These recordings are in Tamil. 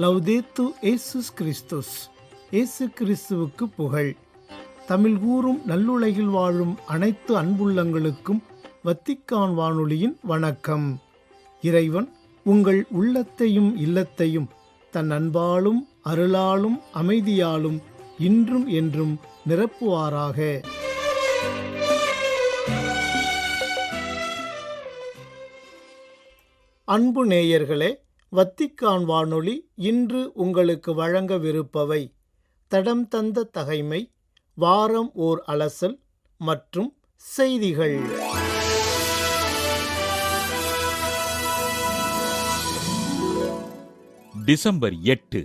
லவ்தேத்து இயேசுஸ் கிறிஸ்துஸ். இயேசு கிறிஸ்துவுக்கு புகழ். தமிழ் கூறும் நல்லுலகில் வாழும் அனைத்து அன்புள்ளங்களுக்கும் வத்திக்கான் வானொலியின் வணக்கம். இறைவன் உங்கள் உள்ளத்தையும் இல்லத்தையும் தன் அன்பாலும் அருளாலும் அமைதியாலும் இன்றும் என்றும் நிரப்புவாராக. அன்பு நேயர்களே, வத்திக்கான் வானொலி இன்று உங்களுக்கு வழங்கவிருப்பவை: தடம் தந்த தகைமை, வாரம் ஓர் அலசல் மற்றும் செய்திகள். டிசம்பர் 8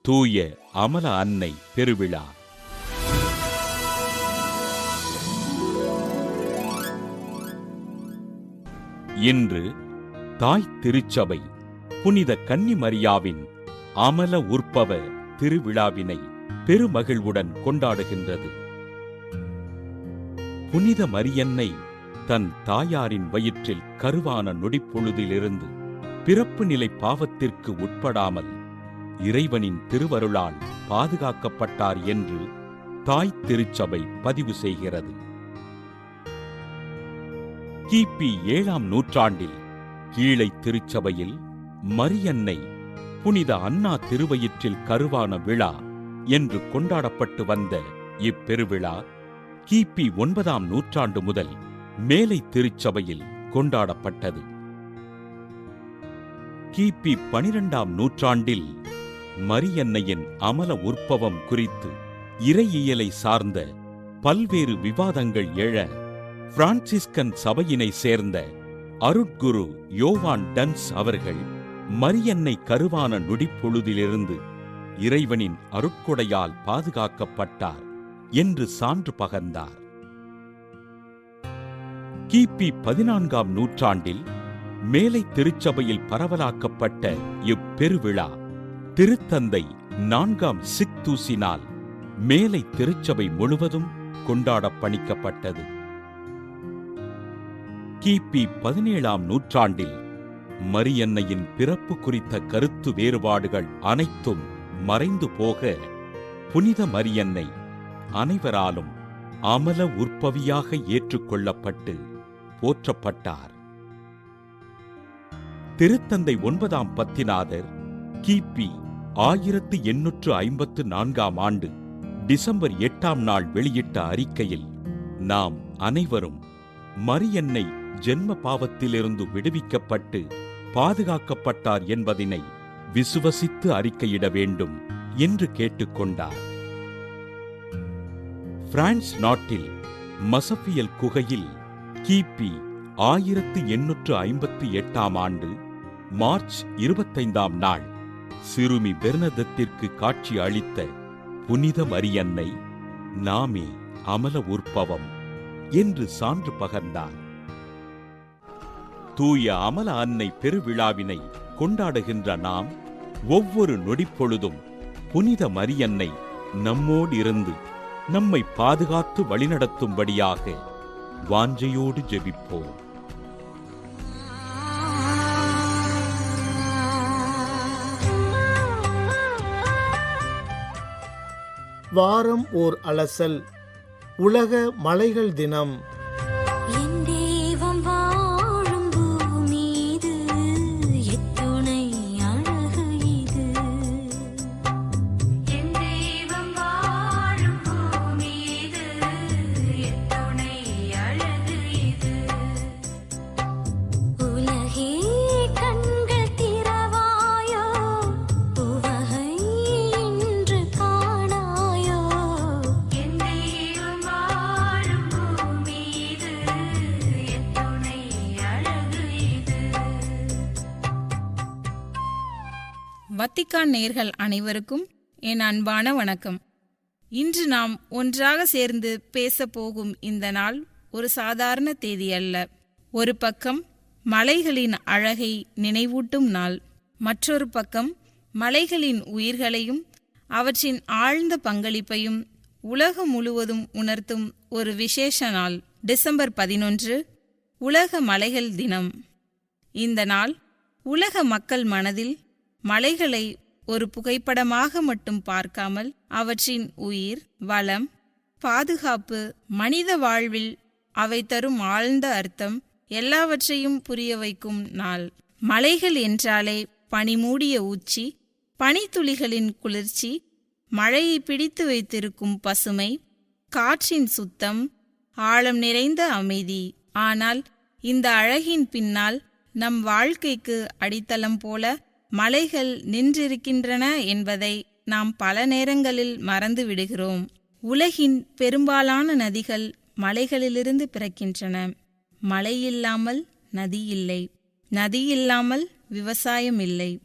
தூய அமல அன்னை பெருவிழா. இன்று தாய் திருச்சபை புனித கன்னிமரியாவின் அமல உற்பவ திருவிழாவினை பெருமகிழ்வுடன் கொண்டாடுகின்றது. புனித மரியன்னை தன் தாயாரின் வயிற்றில் கருவான நொடிப்பொழுதிலிருந்து பிறப்பு நிலை பாவத்திற்கு உட்படாமல் இறைவனின் திருவருளால் பாதுகாக்கப்பட்டார் என்று தாய் திருச்சபை பதிவு செய்கிறது. கிபி 7ஆம் நூற்றாண்டில் கீழை திருச்சபையில் மரியன்னை புனித அன்னா திருவயிற்றில் கருவான விழா என்று கொண்டாடப்பட்டு வந்த இப்பெருவிழா கிபி 9ஆம் நூற்றாண்டு முதல் மேலை திருச்சபையில் கொண்டாடப்பட்டது. கிபி 12ஆம் நூற்றாண்டில் மரியன்னையின் அமல உற்பவம் குறித்து இறையியலை சார்ந்த பல்வேறு விவாதங்கள் எழ பிரான்சிஸ்கன் சபையினை சேர்ந்த அருட்குரு யோவான் டன்ஸ் அவர்கள் மரியன்னை கருவான நொடிப்பொழுதிலிருந்து இறைவனின் அருட்கொடையால் பாதுகாக்கப்பட்டார் என்று சான்று பகர்ந்தார். கிபி 14ஆம் நூற்றாண்டில் மேலை திருச்சபையில் பரவலாக்கப்பட்ட இப்பெருவிழா திருத்தந்தை 4ஆம் சிக்தூசினால் மேலை திருச்சபை முழுவதும் கொண்டாட பணிக்கப்பட்டது. கிபி 17ஆம் நூற்றாண்டில் மரியன்னையின் பிறப்பு குறித்த கருத்து வேறுபாடுகள் அனைத்தும் மறைந்து போக புனித மரியன்னை அனைவராலும் அமல உற்பவியாக ஏற்றுக்கொள்ளப்பட்டு போற்றப்பட்டார். திருத்தந்தை 9ஆம் பத்திநாதர் கிபி 1854ஆம் ஆண்டு டிசம்பர் 8ஆம் நாள் வெளியிட்ட அறிக்கையில், நாம் அனைவரும் மரியன்னை ஜென்ம பாவத்திலிருந்து விடுவிக்கப்பட்டு பாதுகாக்கப்பட்டார் என்பதனை விசுவசித்து அறிக்கையிட வேண்டும் என்று கேட்டுக்கொண்டார். பிரான்ஸ் நாட்டில் மசபியல் குகையில் கிபி 1858ஆம் ஆண்டு மார்ச் 25ஆம் நாள் சிறுமி பெர்னதத்திற்கு காட்சி அளித்த புனித மரியன்னை நாமே அமல உற்பவம் என்று சான்று பகர்ந்தார். தூய அமல அன்னை பெருவிழாவினை கொண்டாடுகின்ற நாம் ஒவ்வொரு நொடிப்பொழுதும் புனித மரியன்னை நம்மோடு இருந்து நம்மை பாதுகாத்து வழிநடத்தும்படியாக வாஞ்சையோடு ஜெபிப்போம். வாரம் ஓர் அலசல். உலக மலைகள் தினம். வத்திக்கான் நேயர்கள் அனைவருக்கும் என் அன்பான வணக்கம். இன்று நாம் ஒன்றாக சேர்ந்து பேசப்போகும் இந்த நாள் ஒரு சாதாரண தேதி அல்ல. ஒரு பக்கம் மலைகளின் அழகை நினைவூட்டும் நாள், மற்றொரு பக்கம் மலைகளின் உயிர்களையும் அவற்றின் ஆழ்ந்த பங்களிப்பையும் உலகம் முழுவதும் உணர்த்தும் ஒரு விசேஷ நாள். டிசம்பர் 11 உலக மலைகள் தினம். இந்த நாள் உலக மக்கள் மனதில் மலைகளை ஒரு புகைப்படமாக மட்டும் பார்க்காமல் அவற்றின் உயிர், வளம், பாதுகாப்பு, மனித வாழ்வில் அவை தரும் ஆழ்ந்த அர்த்தம் எல்லாவற்றையும் புரிய வைக்கும் நாள். மலைகள் என்றாலே பனிமூடிய உச்சி, பனித்துளிகளின் குளிர்ச்சி, மழையை பிடித்து வைத்திருக்கும் பசுமை, காற்றின் சுத்தம், ஆழம் நிறைந்த அமைதி. ஆனால் இந்த அழகின் பின்னால் நம் வாழ்க்கைக்கு அடித்தளம் போல மலைகள் நின்றிருக்கின்றன என்பதை நாம் பல நேரங்களில் மறந்து விடுகிறோம். உலகின் பெரும்பாலான நதிகள் மலைகளிலிருந்து பிறக்கின்றன. மழை இல்லாமல் நதி இல்லை, நதி இல்லாமல் விவசாயம் இல்லை,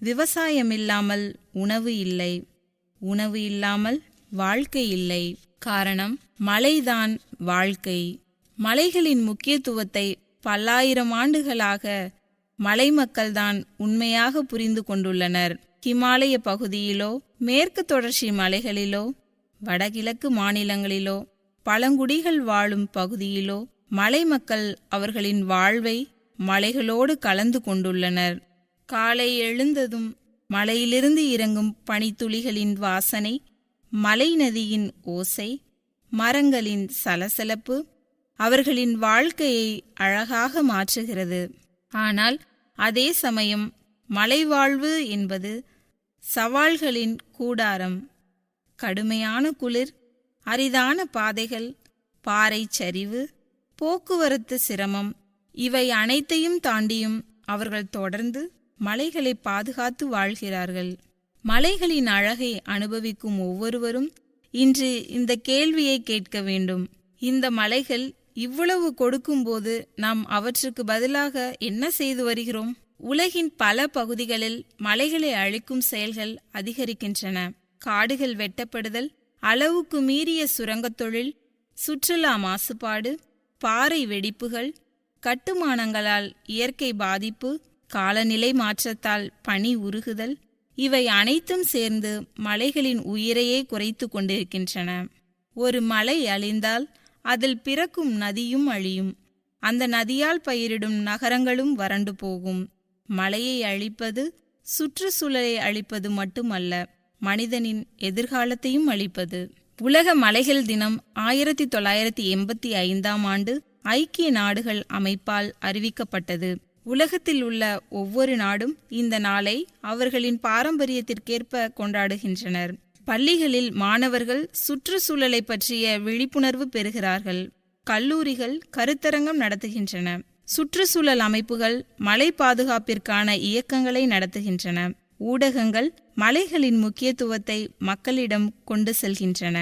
விவசாயம் இல்லாமல் உணவு இல்லை, உணவு இல்லாமல் வாழ்க்கை இல்லை. காரணம், மலைதான் வாழ்க்கை. மலைகளின் முக்கியத்துவத்தை பல்லாயிரம் ஆண்டுகளாக மலை மக்கள்தான் உண்மையாக புரிந்து கொண்டுள்ளனர். ஹிமாலய பகுதியிலோ, மேற்கு தொடர்ச்சி மலைகளிலோ, வடகிழக்கு மாநிலங்களிலோ, பழங்குடிகள் வாழும் பகுதியிலோ மலை மக்கள் அவர்களின் வாழ்வை மலைகளோடு கலந்து கொண்டுள்ளனர். காலை எழுந்ததும் மலையிலிருந்து இறங்கும் பனித்துளிகளின் வாசனை, மலை நதியின் ஓசை, மரங்களின் சலசலப்பு அவர்களின் வாழ்க்கையை அழகாக மாற்றுகிறது. ஆனால் அதே சமயம் மலைவாழ்வு என்பது சவால்களின் கூடாரம். கடுமையான குளிர், அரிதான பாதைகள், பாறை சரிவு, போக்குவரத்து சிரமம் இவை அனைத்தையும் தாண்டியும் அவர்கள் தொடர்ந்து மலைகளை பாதுகாத்து வாழ்கிறார்கள். மலைகளின் அழகை அனுபவிக்கும் ஒவ்வொருவரும் இன்று இந்த கேள்வியை கேட்க வேண்டும். இந்த மலைகள் இவ்வளவு கொடுக்கும்போது நாம் அவற்றுக்கு பதிலாக என்ன செய்து வருகிறோம்? உலகின் பல பகுதிகளில் மலைகளை அழிக்கும் செயல்கள் அதிகரிக்கின்றன. காடுகள் வெட்டப்படுதல், அளவுக்கு மீறிய சுரங்கத் தொழில், சுற்றுலா மாசுபாடு, பாறை வெடிப்புகள், கட்டுமானங்களால் இயற்கை பாதிப்பு, காலநிலை மாற்றத்தால் பனி உருகுதல் இவை அனைத்தும் சேர்ந்து மலைகளின் உயிரையே குறைத்து கொண்டிருக்கின்றன. ஒரு மலை அழிந்தால் அதில் பிறக்கும் நதியும் அழியும். அந்த நதியால் பயிரிடும் நகரங்களும் வறண்டு போகும். மலையை அழிப்பது சுற்றுச்சூழலை அழிப்பது மட்டுமல்ல, மனிதனின் எதிர்காலத்தையும் அழிப்பது. உலக மலைகள் தினம் 1985ஆம் ஆண்டு ஐக்கிய நாடுகள் அமைப்பால் அறிவிக்கப்பட்டது. உலகத்தில் உள்ள ஒவ்வொரு நாடும் இந்த நாளை அவர்களின் பாரம்பரியத்திற்கேற்ப கொண்டாடுகின்றனர். பள்ளிகளில் மாணவர்கள் சுற்றுச்சூழலை பற்றிய விழிப்புணர்வு பெறுகிறார்கள். கல்லூரிகள் கருத்தரங்கம் நடத்துகின்றன. சுற்றுச்சூழல் அமைப்புகள் மலை பாதுகாப்பிற்கான இயக்கங்களை நடத்துகின்றன. ஊடகங்கள் மலைகளின் முக்கியத்துவத்தை மக்களிடம் கொண்டு செல்கின்றன.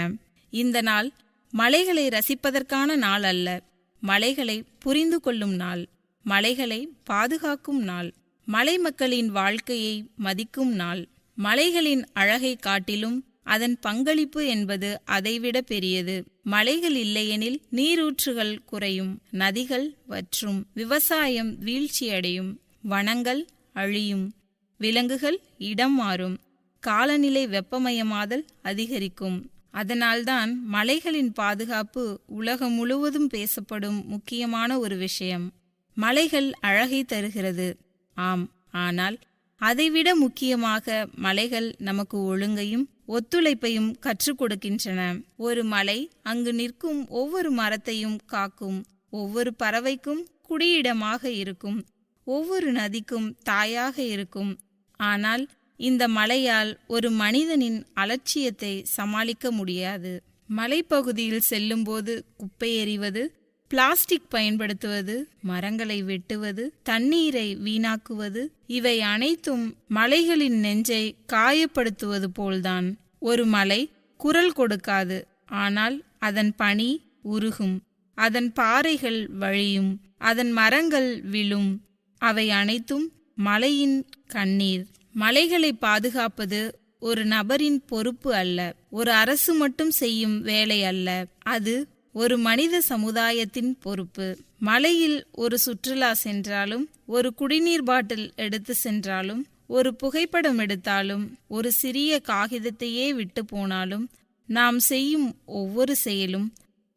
இந்த நாள் மலைகளை ரசிப்பதற்கான நாள் அல்ல, மலைகளை புரிந்து கொள்ளும் நாள், மலைகளை பாதுகாக்கும் நாள், மலை மக்களின் வாழ்க்கையை மதிக்கும் நாள். மலைகளின் அழகை காட்டிலும் அதன் பங்களிப்பு என்பது அதைவிட பெரியது. மலைகள் இல்லையெனில் நீரூற்றுகள் குறையும், நதிகள் வற்றும், விவசாயம் வீழ்ச்சியடையும், வனங்கள் அழியும், விலங்குகள் இடம் மாறும், காலநிலை வெப்பமயமாதல் அதிகரிக்கும். அதனால்தான் மலைகளின் பாதுகாப்பு உலகம் முழுவதும் பேசப்படும் முக்கியமான ஒரு விஷயம். மலைகள் அழகை தருகிறது, ஆம். ஆனால் அதைவிட முக்கியமாக மலைகள் நமக்கு ஒழுங்கையும் ஒத்துழைப்பையும் கற்றுக் கொடுக்கின்றன. ஒரு மலை அங்கு நிற்கும் ஒவ்வொரு மரத்தையும் காக்கும், ஒவ்வொரு பறவைக்கும் குடியிடமாக இருக்கும், ஒவ்வொரு நதிக்கும் தாயாக இருக்கும். ஆனால் இந்த மலையால் ஒரு மனிதனின் அலட்சியத்தை சமாளிக்க முடியாது. மலைப்பகுதியில் செல்லும்போது குப்பை எறிவது, பிளாஸ்டிக் பயன்படுத்துவது, மரங்களை வெட்டுவது, தண்ணீரை வீணாக்குவது இவை அனைத்தும் மலைகளின் நெஞ்சை காயப்படுத்துவது போல்தான். ஒரு மலை குரல் கொடுக்காது, ஆனால் அதன் பனி உருகும், அதன் பாறைகள் வழியும், அதன் மரங்கள் விழும். அவை அனைத்தும் மலையின் கண்ணீர். மலைகளை பாதுகாப்பது ஒரு நபரின் பொறுப்பு அல்ல, ஒரு அரசு மட்டும் செய்யும் வேலை அல்ல, அது ஒரு மனித சமுதாயத்தின் பொறுப்பு. மலையில் ஒரு சுற்றுலா சென்றாலும், ஒரு குடிநீர் பாட்டில் எடுத்து சென்றாலும், ஒரு புகைப்படம் எடுத்தாலும், ஒரு சிறிய காகிதத்தையே விட்டு போனாலும் நாம் செய்யும் ஒவ்வொரு செயலும்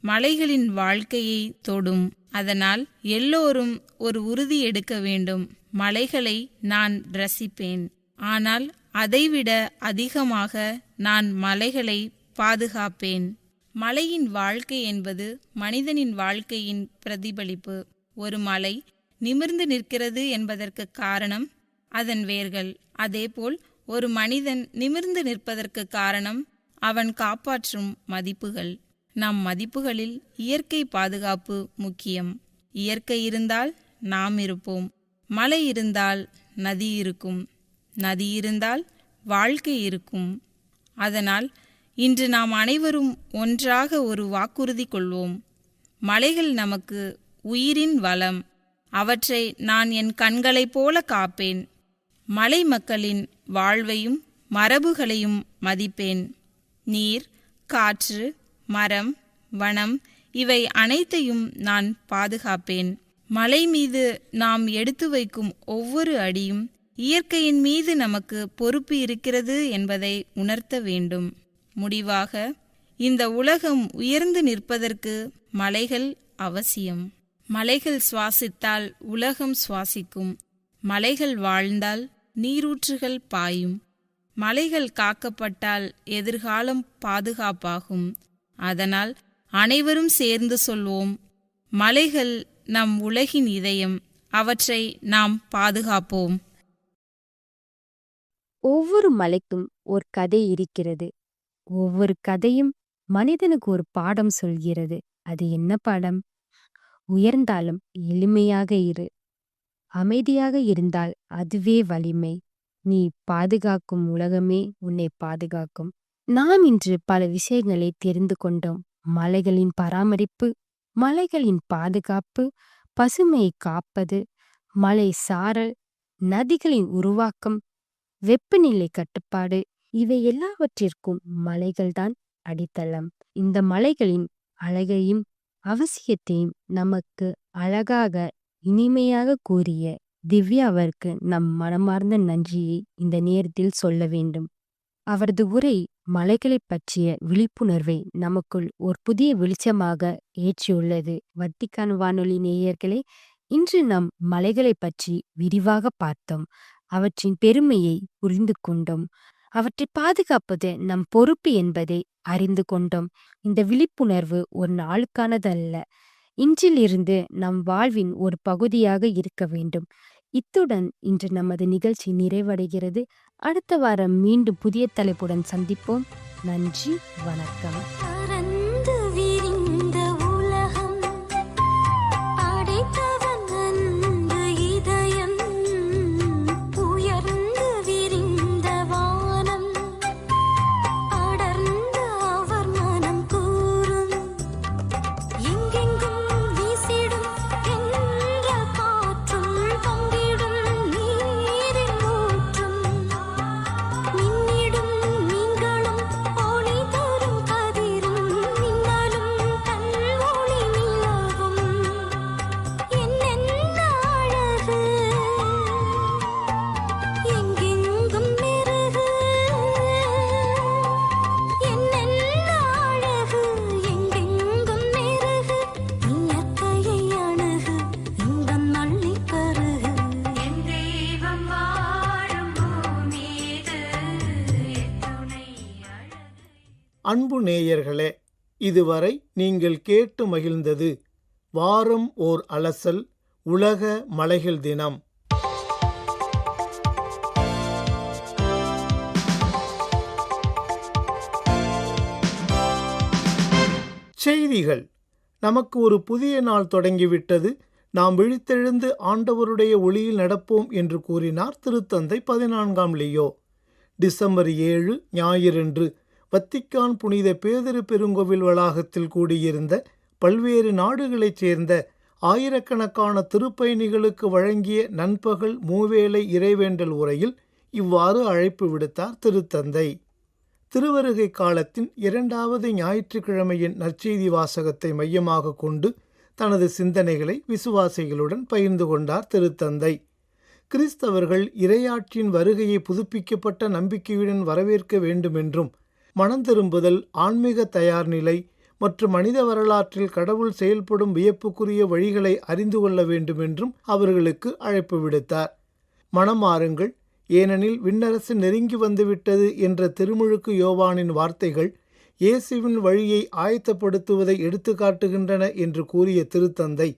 மலைகளின் வாழ்க்கையை தொடும். அதனால் எல்லோரும் ஒரு உறுதி எடுக்க வேண்டும். மலைகளை நான் ரசிப்பேன், ஆனால் அதைவிட அதிகமாக நான் மலைகளை பாதுகாப்பேன். மலையின் வாழ்க்கை என்பது மனிதனின் வாழ்க்கையின் பிரதிபலிப்பு. ஒரு மலை நிமிர்ந்து நிற்கிறது என்பதற்கு காரணம் அதன் வேர்கள். அதேபோல் ஒரு மனிதன் நிமிர்ந்து நிற்பதற்கு காரணம் அவன் காப்பாற்றும் மதிப்புகள். நம் மதிப்புகளில் இயற்கை பாதுகாப்பு முக்கியம். இயற்கை இருந்தால் நாம் இருப்போம். மலை இருந்தால் நதி இருக்கும். நதி இருந்தால் வாழ்க்கை இருக்கும். அதனால் இன்று நாம் அனைவரும் ஒன்றாக ஒரு வாக்குறுதி கொள்வோம். மலைகள் நமக்கு உயிரின் வளம். அவற்றை நான் என் கண்களைப் போல காப்பேன். மலை மக்களின் வாழ்வையும் மரபுகளையும் மதிப்பேன். நீர், காற்று, மரம், வனம் இவை அனைத்தையும் நான் பாதுகாப்பேன். மலை மீது நாம் எடுத்து வைக்கும் ஒவ்வொரு அடியும் இயற்கையின் மீது நமக்கு பொறுப்பு இருக்கிறது என்பதை உணர்த்த வேண்டும். முடிவாக, இந்த உலகம் உயர்ந்து நிற்பதற்கு மலைகள் அவசியம். மலைகள் சுவாசித்தால் உலகம் சுவாசிக்கும். மலைகள் வாழ்ந்தால் நீரூற்றுகள் பாயும். மலைகள் காக்கப்பட்டால் எதிர்காலம் பாதுகாப்பாகும். அதனால் அனைவரும் சேர்ந்து சொல்வோம், மலைகள் நம் உலகின் இதயம். அவற்றை நாம் பாதுகாப்போம். ஒவ்வொரு மலைக்கும் ஒரு கதை இருக்கிறது. ஒவ்வொரு கதையும் மனிதனுக்கு ஒரு பாடம் சொல்கிறது. அது என்ன பாடம்? உயர்ந்தாலும் எளிமையாக இரு. அமைதியாக இருந்தால் அதுவே வலிமை. நீ பாதுகாக்கும் உலகமே உன்னை பாதுகாக்கும். நாம் இன்று பல விஷயங்களை தெரிந்து கொண்டோம். மலைகளின் பராமரிப்பு, மலைகளின் பாதுகாப்பு, பசுமையை காப்பது, மலை சாரல், நதிகளின் உருவாக்கம், வெப்பநிலை கட்டுப்பாடு, இவை எல்லாவற்றிற்கும் மலைகள்தான் அடித்தளம். இந்த மலைகளின் அழகையும் அவசியத்தையும் நமக்கு அழகாக இனிமையாக கூறிய திவ்யா அவருக்கு நம் மனமார்ந்த நன்றியை இந்த நேரத்தில் சொல்ல வேண்டும். அவரது உரை மலைகளைப் பற்றிய விழிப்புணர்வை நமக்குள் ஒரு புதிய வெளிச்சமாக ஏற்றியுள்ளது. வத்திக்கான் வானொலி நேயர்களே, இன்று நாம் மலைகளைப் பற்றி விரிவாக பார்த்தோம். அவற்றின் பெருமையை புரிந்து கொண்டோம். அவற்றை பாதுகாப்பது நம் பொறுப்பு என்பதை அறிந்து கொண்டோம். இந்த விழிப்புணர்வு ஒரு நாளுக்கானதல்ல, இன்றிலிருந்து நம் வாழ்வின் ஒரு பகுதியாக இருக்க வேண்டும். இத்துடன் இன்று நமது நிகழ்ச்சி நிறைவடைகிறது. அடுத்த வாரம் மீண்டும் புதிய தலைப்புடன் சந்திப்போம். நன்றி, வணக்கம். அன்பு நேயர்களே, இதுவரை நீங்கள் கேட்டு மகிழ்ந்தது வாரம் ஓர் அலசல், உலக மலைகள் தினம். செய்திகள். நமக்கு ஒரு புதிய நாள் தொடங்கிவிட்டது. நாம் விழித்தெழுந்து ஆண்டவருடைய ஒளியில் நடப்போம் என்று கூறினார் திருத்தந்தை 14ஆம் லியோ. டிசம்பர் 7 ஞாயிறன்று வத்திக்கான் புனித பேதுரு பெருங்கோவில் வளாகத்தில் கூடியிருந்த பல்வேறு நாடுகளைச் சேர்ந்த ஆயிரக்கணக்கான திருப்பயணிகளுக்கு வழங்கிய நண்பகல் மூவேளை இறைவேண்டல் உரையில் இவ்வாறு அழைப்பு விடுத்தார் திருத்தந்தை. திருவருகை காலத்தின் 2வது ஞாயிற்றுக்கிழமையின் நற்செய்தி வாசகத்தை மையமாக கொண்டு தனது சிந்தனைகளை விசுவாசிகளுடன் பகிர்ந்து கொண்டார் திருத்தந்தை. கிறிஸ்தவர்கள் இறையாட்சியின் வருகையை புதுப்பிக்கப்பட்ட நம்பிக்கையுடன் வரவேற்க வேண்டுமென்றும் மனம் திரும்புதல், ஆன்மீக தயார்நிலை மற்றும் மனித வரலாற்றில் கடவுள் செயல்படும் வியப்புக்குரிய வழிகளை அறிந்து கொள்ள வேண்டும் என்றும் அவர்களுக்கு அழைப்பு விடுத்தார். மனம் மாறுங்கள், ஏனெனில் விண்ணரசு நெருங்கி வந்துவிட்டது என்ற திருமுழுக்கு யோவானின் வார்த்தைகள் இயேசுவின் வழியை ஆயத்தப்படுத்துவதை எடுத்துக்காட்டுகின்றன என்று கூறிய திருத்தந்தை,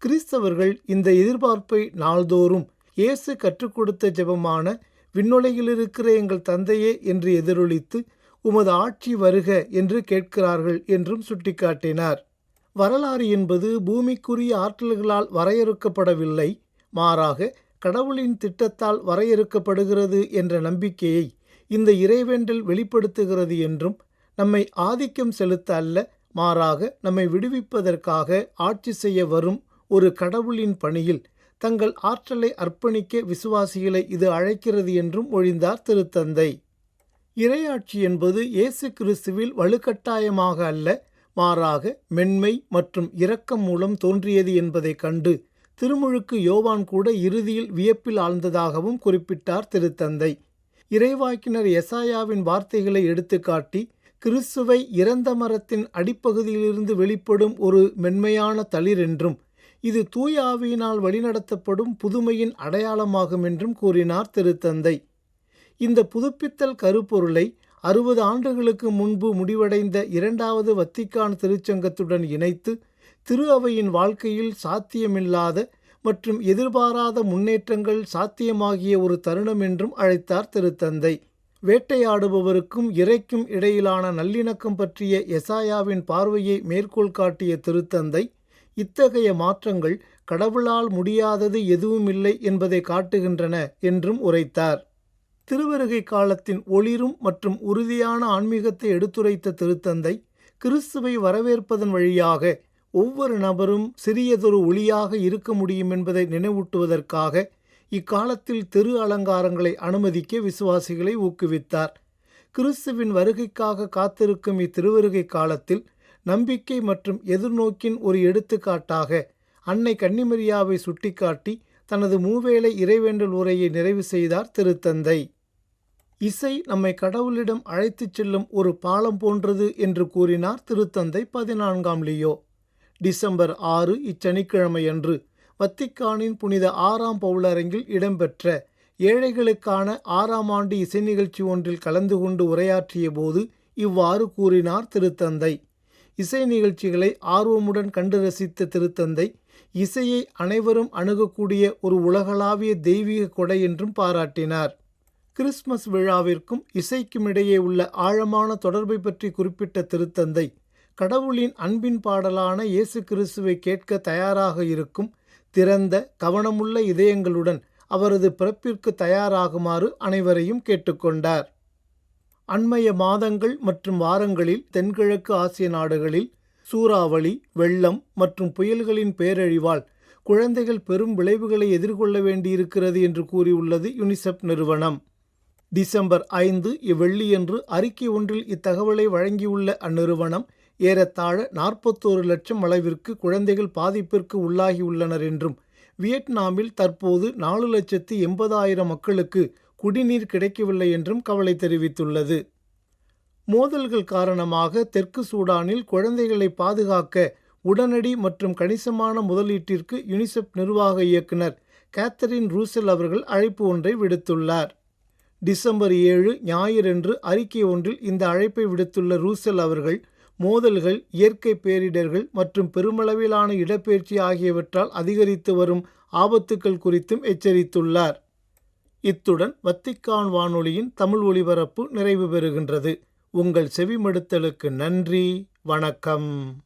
கிறிஸ்தவர்கள் இந்த எதிர்பார்ப்பை நாள்தோறும் இயேசு கற்றுக் கொடுத்த ஜெபமான விண்ணுலகில் இருக்கிற எங்கள் தந்தையே என்று எதிரொலித்து உமது ஆட்சி வருக என்று கேட்கிறார்கள் என்றும் சுட்டிக்காட்டினார். வரலாறு என்பது பூமிக்குரிய ஆற்றல்களால் வரையறுக்கப்படவில்லை, மாறாக கடவுளின் திட்டத்தால் வரையறுக்கப்படுகிறது என்ற நம்பிக்கையை இந்த இறைவேண்டல் வெளிப்படுத்துகிறது என்றும், நம்மை ஆதிக்கம் செலுத்த அல்ல, மாறாக நம்மை விடுவிப்பதற்காக ஆட்சி செய்ய வரும் ஒரு கடவுளின் பணியில் தங்கள் ஆற்றலை அர்ப்பணிக்க விசுவாசிகளை இது அழைக்கிறது என்றும் மொழிந்தார் திருத்தந்தை. இறையாட்சி என்பது இயேசு கிறிஸ்துவில் வலுக்கட்டாயமாக அல்ல, மாறாக மென்மை மற்றும் இரக்கம் மூலம் தோன்றியது என்பதை கண்டு திருமுழுக்கு யோவான் கூட இறுதியில் வியப்பில் ஆழ்ந்ததாகவும் குறிப்பிட்டார் திருத்தந்தை. இறைவாக்கினர் எசாயாவின் வார்த்தைகளை எடுத்துக்காட்டி, கிறிஸ்துவை இறந்த மரத்தின் அடிப்பகுதியிலிருந்து வெளிப்படும் ஒரு மென்மையான தளிர் என்றும், இது தூய ஆவியினால் வழிநடத்தப்படும் புதுமையின் அடையாளமாகும் என்றும் கூறினார் திருத்தந்தை. இந்த புதுப்பித்தல் கருப்பொருளை 60 ஆண்டுகளுக்கு முன்பு முடிவடைந்த 2வது வத்திக்கான் திருச்சங்கத்துடன் இணைத்து திரு அவையின் வாழ்க்கையில் சாத்தியமில்லாத மற்றும் எதிர்பாராத முன்னேற்றங்கள் சாத்தியமாகிய ஒரு தருணம் என்றும் அழைத்தார் திருத்தந்தை. வேட்டையாடுபவருக்கும் இறைக்கும் இடையிலான நல்லிணக்கம் பற்றிய எசாயாவின் பார்வையை மேற்கோள் காட்டிய திருத்தந்தை, இத்தகைய மாற்றங்கள் கடவுளால் முடியாதது எதுவுமில்லை என்பதை காட்டுகின்றன என்றும் உரைத்தார். திருவருகை காலத்தின் ஒளிரும் மற்றும் உறுதியான ஆன்மீகத்தை எடுத்துரைத்த திருத்தந்தை, கிறிஸ்துவை வரவேற்பதன் வழியாக ஒவ்வொரு நபரும் சிறியதொரு ஒளியாக இருக்க முடியும் என்பதை நினைவூட்டுவதற்காக இக்காலத்தில் தெரு அலங்காரங்களை அனுமதிக்க விசுவாசிகளை ஊக்குவித்தார். கிறிஸ்துவின் வருகைக்காக காத்திருக்கும் இத்திருவருகை காலத்தில் நம்பிக்கை மற்றும் எதிர்நோக்கின் ஒரு எடுத்துக்காட்டாக அன்னை கன்னிமரியாவை சுட்டிக்காட்டி தனது மூவேளை இறைவேண்டல் உரையை நிறைவு செய்தார் திருத்தந்தை. இசை நம்மை கடவுளிடம் அழைத்துச் செல்லும் ஒரு பாலம் போன்றது என்று கூறினார் திருத்தந்தை 14ஆம் லியோ. டிசம்பர் 6 இச்சனிக்கிழமையன்று வத்திக்கானின் புனித 6ஆம் பவுலரங்கில் இடம்பெற்ற ஏழைகளுக்கான 6ஆம் ஆண்டு இசை நிகழ்ச்சி ஒன்றில் கலந்து கொண்டு உரையாற்றிய போது இவ்வாறு கூறினார் திருத்தந்தை. இசை நிகழ்ச்சிகளை ஆர்வமுடன் கண்டு ரசித்த திருத்தந்தை, இசையை அனைவரும் அணுகக்கூடிய ஒரு உலகளாவிய தெய்வீக கொடை என்றும் பாராட்டினார். கிறிஸ்மஸ் விழாவிற்கும் இசைக்கும் இடையே உள்ள ஆழமான தொடர்பை பற்றி குறிப்பிட்ட திருத்தந்தை, கடவுளின் அன்பின் பாடலான இயேசு கிறிஸ்துவை கேட்க தயாராக இருக்கும் திறந்த கவனமுள்ள இதயங்களுடன் அவரது பிறப்பிற்கு தயாராகுமாறு அனைவரையும் கேட்டுக்கொண்டார். அண்மைய மாதங்கள் மற்றும் வாரங்களில் தென்கிழக்கு ஆசிய நாடுகளில் சூறாவளி, வெள்ளம் மற்றும் புயல்களின் பேரழிவால் குழந்தைகள் பெரும் விளைவுகளை எதிர்கொள்ள வேண்டியிருக்கிறது என்று கூறியுள்ளது யுனிசெஃப் நிறுவனம். டிசம்பர் 5 இவ்வெள்ளியன்று அறிக்கை ஒன்றில் இத்தகவலை வழங்கியுள்ள அந்நிறுவனம், ஏறத்தாழ 41 லட்சம் அளவிற்கு குழந்தைகள் பாதிப்பிற்கு உள்ளாகியுள்ளனர் என்றும், வியட்நாமில் தற்போது 4,80,000 மக்களுக்கு குடிநீர் கிடைக்கவில்லை என்றும் கவலை தெரிவித்துள்ளது. மோதல்கள் காரணமாக தெற்கு சூடானில் குழந்தைகளை பாதுகாக்க உடனடி மற்றும் கணிசமான முதலீட்டிற்கு யுனிசெஃப் நிர்வாக இயக்குனர் கேத்தரின் ரூசெல் அவர்கள் அழைப்பு ஒன்றை விடுத்துள்ளார். டிசம்பர் 7 ஞாயிறன்று அறிக்கை ஒன்றில் இந்த அழைப்பை விடுத்துள்ள ரூசெல் அவர்கள், மோதல்கள், இயற்கை பேரிடர்கள் மற்றும் பெருமளவிலான இடப்பெயர்ச்சி ஆகியவற்றால் அதிகரித்து வரும் ஆபத்துக்கள் குறித்தும் எச்சரித்துள்ளார். இத்துடன் வத்திக்கான் வானொலியின் தமிழ் ஒலிபரப்பு நிறைவு பெறுகின்றது. உங்கள் செவிமடுத்தலுக்கு நன்றி. வணக்கம்.